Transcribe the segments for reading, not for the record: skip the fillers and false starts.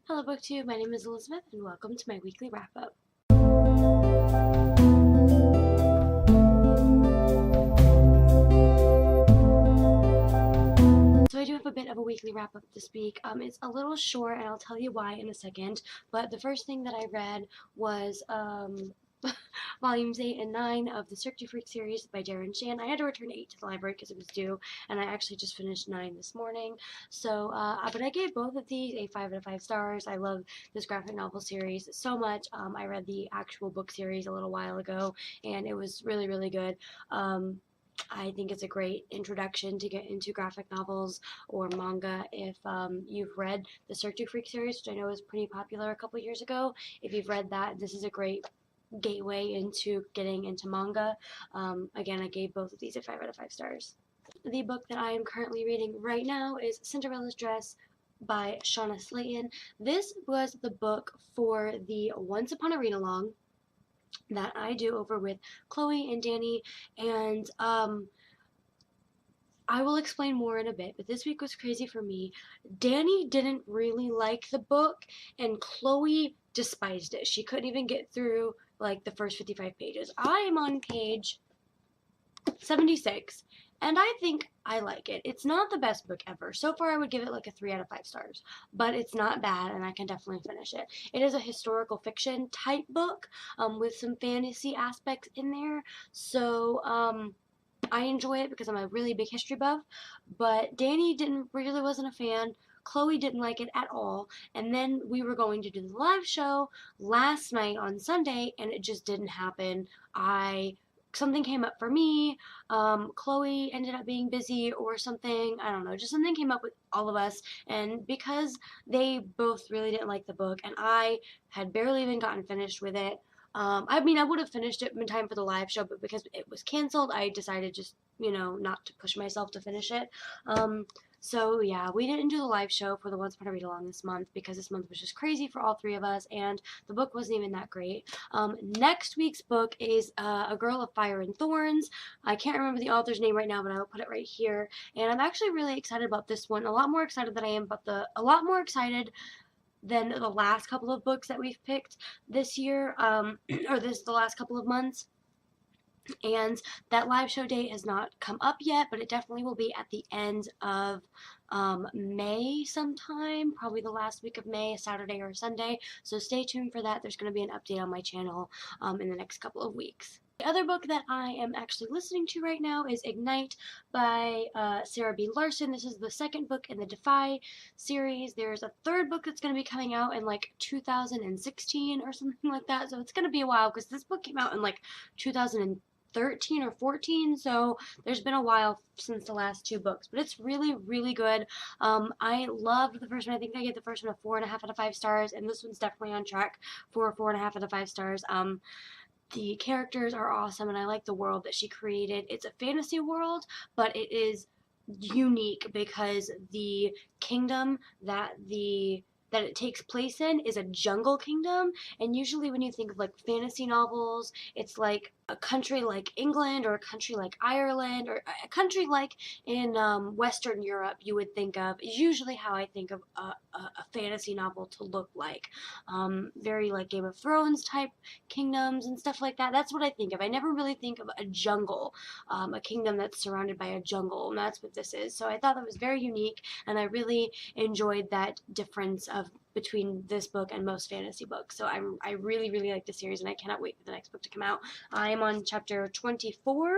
Hello BookTube, my name is Elizabeth and welcome to my weekly wrap-up. So I do have a bit of a weekly wrap-up this week. It's a little short and I'll tell you why in a second, but the first thing that I read was volumes 8 and 9 of the Cirque du Freak series by Darren Shan. I had to return 8 to the library because it was due, and I actually just finished 9 this morning. So, but I gave both of these a 5 out of 5 stars. I love this graphic novel series so much. I read the actual book series a little while ago, and it was really, really good. I think it's a great introduction to get into graphic novels or manga if you've read the Cirque du Freak series, which I know was pretty popular a couple years ago. If you've read that, this is a great gateway into getting into manga. Again, I gave both of these a 5 out of 5 stars. The book that I am currently reading right now is Cinderella's Dress by Shauna Slayton. This was the book for the Once Upon a Read-Along that I do over with Chloe and Danny, and I will explain more in a bit, but this week was crazy for me. Danny didn't really like the book, and Chloe despised it. She couldn't even get through like the first 55 pages. I am on page 76, and I think I like it. It's not the best book ever. So far, I would give it like a 3 out of 5 stars, but it's not bad, and I can definitely finish it. It is a historical fiction type book with some fantasy aspects in there, so I enjoy it because I'm a really big history buff, but Danny really wasn't a fan. Chloe didn't like it at all, and then we were going to do the live show last night on Sunday, and it just didn't happen. Something came up for me. Chloe ended up being busy or something. I don't know. Just something came up with all of us, and because they both really didn't like the book, and I had barely even gotten finished with it. I mean, I would have finished it in time for the live show, but because it was canceled, I decided just, not to push myself to finish it. So yeah, we didn't do the live show for the Once Upon a Read Along this month because this month was just crazy for all three of us, and the book wasn't even that great. Next week's book is A Girl of Fire and Thorns. I can't remember the author's name right now, but I will put it right here. And I'm actually really excited about this one. A lot more excited than the last couple of books that we've picked this year, or the last couple of months. And that live show date has not come up yet, but it definitely will be at the end of May sometime, probably the last week of May, a Saturday or a Sunday. So stay tuned for that. There's going to be an update on my channel in the next couple of weeks. The other book that I am actually listening to right now is Ignite by Sarah B. Larson. This is the second book in the Defy series. There's a third book that's going to be coming out in like 2016 or something like that. So it's going to be a while because this book came out in like 2013 or 14, so there's been a while since the last two books, but it's really, really good. I loved the first one. I think I gave the first one a 4.5 out of 5 stars, and this one's definitely on track for a 4.5 out of 5 stars. The characters are awesome, and I like the world that she created. It's a fantasy world, but it is unique because the kingdom that it takes place in is a jungle kingdom, and usually when you think of like fantasy novels, it's like a country like England or a country like Ireland or a country like in Western Europe you would think of, is usually how I think of a fantasy novel to look like. Very like Game of Thrones type kingdoms and stuff like that. That's what I think of. I never really think of a jungle, a kingdom that's surrounded by a jungle, and that's what this is. So I thought that was very unique, and I really enjoyed that difference of between this book and most fantasy books. So I really, really like the series, and I cannot wait for the next book to come out. I am on chapter 24,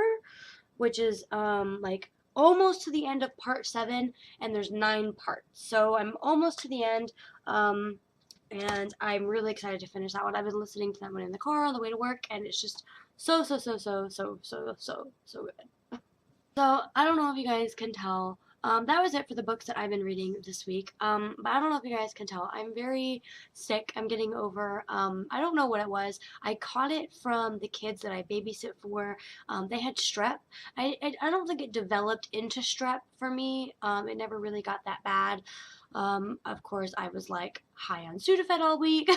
which is like almost to the end of part 7, and there's 9 parts. So I'm almost to the end, and I'm really excited to finish that one. I've been listening to that one in the car on the way to work, and it's just so good. So I don't know if you guys can tell. That was it for the books that I've been reading this week. But I don't know if you guys can tell. I'm very sick. I'm getting over, I don't know what it was. I caught it from the kids that I babysit for. They had strep. I don't think it developed into strep for me. It never really got that bad. Of course, I was like high on Sudafed all week,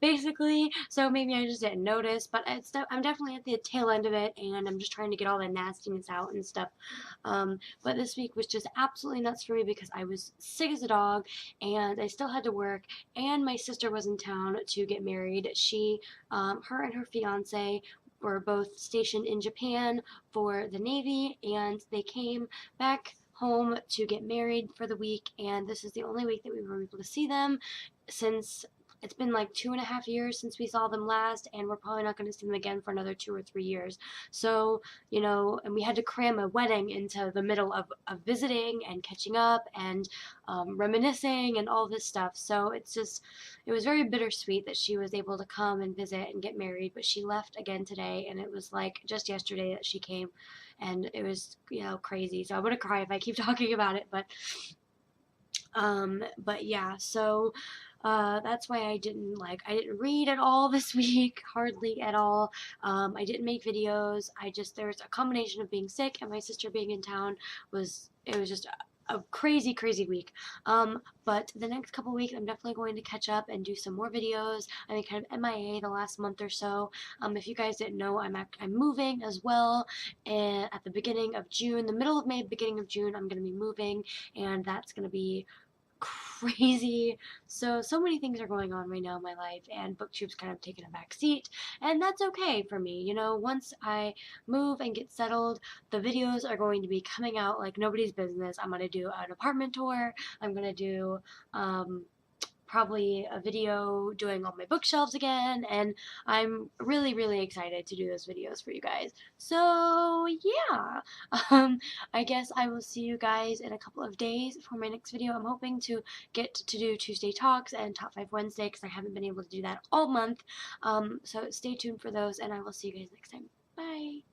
basically, so maybe I just didn't notice, but I'm definitely at the tail end of it, and I'm just trying to get all the nastiness out and stuff. But this week was just absolutely nuts for me because I was sick as a dog, and I still had to work, and my sister was in town to get married. Her and her fiance were both stationed in Japan for the Navy, and they came back home to get married for the week, and this is the only week that we were able to see them since it's been like 2.5 years since we saw them last, and we're probably not going to see them again for another 2 or 3 years. So, and we had to cram a wedding into the middle of visiting and catching up and reminiscing and all this stuff. So it was very bittersweet that she was able to come and visit and get married, but she left again today, and it was like just yesterday that she came, and it was crazy. So I'm gonna cry if I keep talking about it, but yeah, so that's why I didn't read at all this week, hardly at all. I didn't make videos. There was a combination of being sick and my sister being in town. It was just a crazy, crazy week. But the next couple weeks, I'm definitely going to catch up and do some more videos. I've been kind of MIA the last month or so. If you guys didn't know, I'm moving as well, and at the beginning of June, the middle of May, beginning of June, I'm going to be moving, and that's going to be crazy. So many things are going on right now in my life, and booktube's kind of taken a back seat, and that's okay for me. Once I move and get settled, the videos are going to be coming out like nobody's business. I'm going to do an apartment tour. I'm going to do probably a video doing all my bookshelves again, and I'm really, really excited to do those videos for you guys. So yeah, I guess I will see you guys in a couple of days for my next video. I'm hoping to get to do Tuesday Talks and Top 5 Wednesday because I haven't been able to do that all month. So stay tuned for those, and I will see you guys next time. Bye!